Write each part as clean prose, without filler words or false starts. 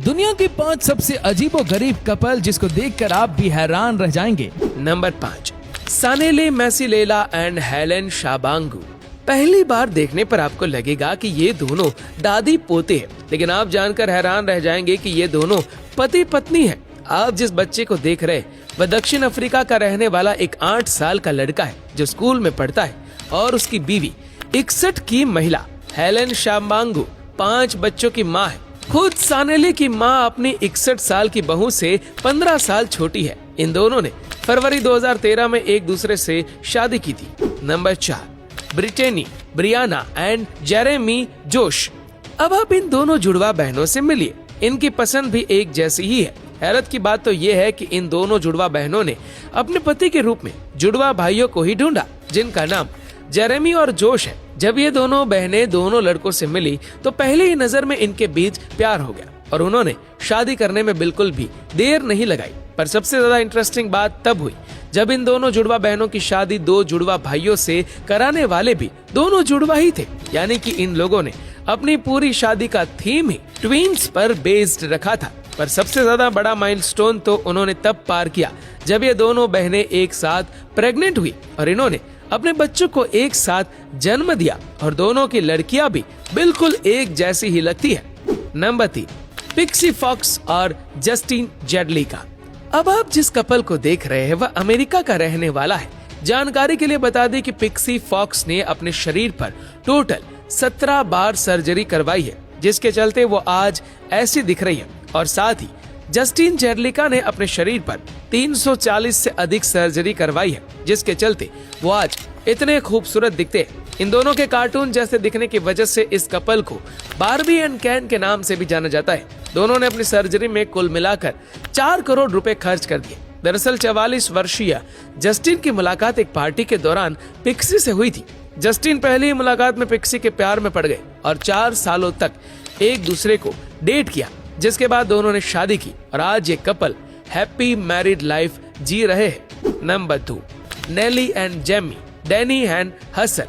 दुनिया की 5 सबसे अजीबोगरीब कपल जिसको देखकर आप भी हैरान रह जाएंगे। Number 5, Sanele Masilela and Helen Shabangu. पहली बार देखने पर आपको लगेगा कि ये दोनों दादी पोते हैं, लेकिन आप जानकर हैरान रह जाएंगे कि ये दोनों पति पत्नी हैं। आप जिस बच्चे को देख रहे वह दक्षिण अफ्रीका का रहने वाला एक 8 साल का लड़का है जो स्कूल में पढ़ता है, और उसकी बीवी 61 की महिला हेलेन शाबांगू 5 बच्चों की माँ है। खुद सानेले की माँ अपनी 61 साल की बहू से 15 साल छोटी है। इन दोनों ने फरवरी 2013 में एक दूसरे से शादी की थी। Number 4, Brittany Brianna and Jeremy Josh. अब आप इन दोनों जुड़वा बहनों से मिलिए, इनकी पसंद भी एक जैसी ही है। हैरत की बात तो ये है कि इन दोनों जुड़वा बहनों ने अपने पति के रूप में जुड़वा भाइयों को ही ढूंढा, जिनका नाम जेरेमी और जोश है। जब ये दोनों बहनें दोनों लड़कों से मिली तो पहली ही नजर में इनके बीच प्यार हो गया और उन्होंने शादी करने में बिल्कुल भी देर नहीं लगाई। पर सबसे ज्यादा इंटरेस्टिंग बात तब हुई जब इन दोनों जुड़वा बहनों की शादी 2 जुड़वा भाइयों से कराने वाले भी दोनों जुड़वा ही थे। यानी कि इन लोगों ने अपनी पूरी शादी का थीम ही ट्विंस पर बेस्ड रखा था। पर सबसे ज्यादा बड़ा माइलस्टोन तो उन्होंने तब पार किया जब ये दोनों बहनें एक साथ प्रेग्नेंट हुई और इन्होंने अपने बच्चों को एक साथ जन्म दिया, और दोनों की लड़कियां भी बिल्कुल एक जैसी ही लगती है। नंबर 3, पिक्सी फॉक्स और जस्टिन जेडलिका। अब आप जिस कपल को देख रहे हैं वह अमेरिका का रहने वाला है। जानकारी के लिए बता दें कि पिक्सी फॉक्स ने अपने शरीर पर टोटल 17 बार सर्जरी करवाई है, जिसके चलते वो आज ऐसी दिख रही है। और साथ ही जस्टिन जेडलिका ने अपने शरीर पर 340 से अधिक सर्जरी करवाई है, जिसके चलते वो आज इतने खूबसूरत दिखते हैं। इन दोनों के कार्टून जैसे दिखने की वजह से इस कपल को बार्बी एंड कैन के नाम से भी जाना जाता है। दोनों ने अपनी सर्जरी में कुल मिलाकर 4 करोड़ रुपए खर्च कर दिए। दरअसल 44 वर्षीय जस्टिन की मुलाकात एक पार्टी के दौरान पिक्सी से हुई थी। जस्टिन पहली मुलाकात में पिक्सी के प्यार में पड़ गए और 4 सालों तक एक दूसरे को डेट किया, जिसके बाद दोनों ने शादी की और आज ये कपल हैप्पी मैरिड लाइफ जी रहे हैं। Number 2, Nelly and Jamie, Danny and Hassan.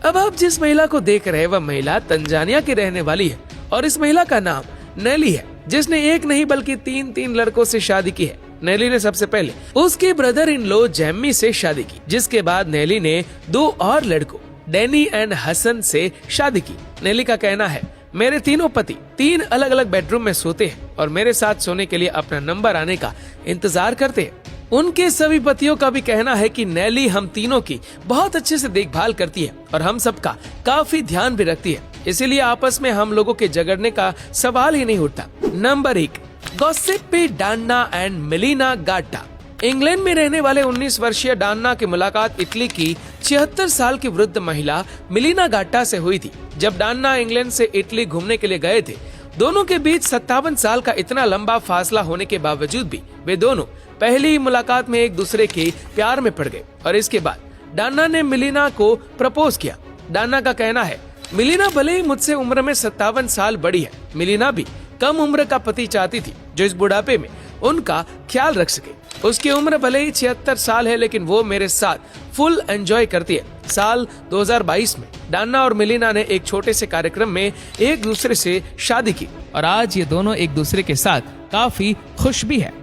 अब आप जिस महिला को देख रहे हैं वह महिला तंजानिया की रहने वाली है और इस महिला का नाम नेली है, जिसने एक नहीं बल्कि 3 लड़कों से शादी की है। नेली ने सबसे पहले उसके ब्रदर इन लॉ जेमी से शादी की, जिसके बाद नेली ने 2 और लड़कों डैनी एंड हसन से शादी की। नेली का कहना है, मेरे तीनों पति 3 अलग अलग बेडरूम में सोते हैं और मेरे साथ सोने के लिए अपना नंबर आने का इंतजार करते हैं। उनके सभी पतियों का भी कहना है कि नेली हम तीनों की बहुत अच्छे से देखभाल करती है और हम सबका काफी ध्यान भी रखती है, इसीलिए आपस में हम लोगों के झगड़ने का सवाल ही नहीं उठता। Number 1, Gosipi Danna and Melina Gata. England में रहने वाले 19 वर्षीय डान्ना की मुलाकात इटली की 76 साल की वृद्ध महिला मेलिना गाटा से हुई थी। जब डान्ना इंग्लैंड से इटली घूमने के लिए गए थे, दोनों के बीच 57 साल का इतना लंबा फासला होने के बावजूद भी वे दोनों पहली मुलाकात में एक दूसरे के प्यार में पड़ गए और इसके बाद डान्ना ने मेलिना को प्रपोज किया। डान्ना का कहना है, मेलिना भले ही मुझसे उम्र में 57 साल बड़ी है, मेलिना भी कम उम्र का पति चाहती थी जो इस बुढ़ापे में उनका ख्याल रख सके। उसकी उम्र भले ही 76 साल है, लेकिन वो मेरे साथ फुल एंजॉय करती है। साल 2022 में डान्ना और मेलिना ने एक छोटे से कार्यक्रम में एक दूसरे से शादी की और आज ये दोनों एक दूसरे के साथ काफी खुश भी है।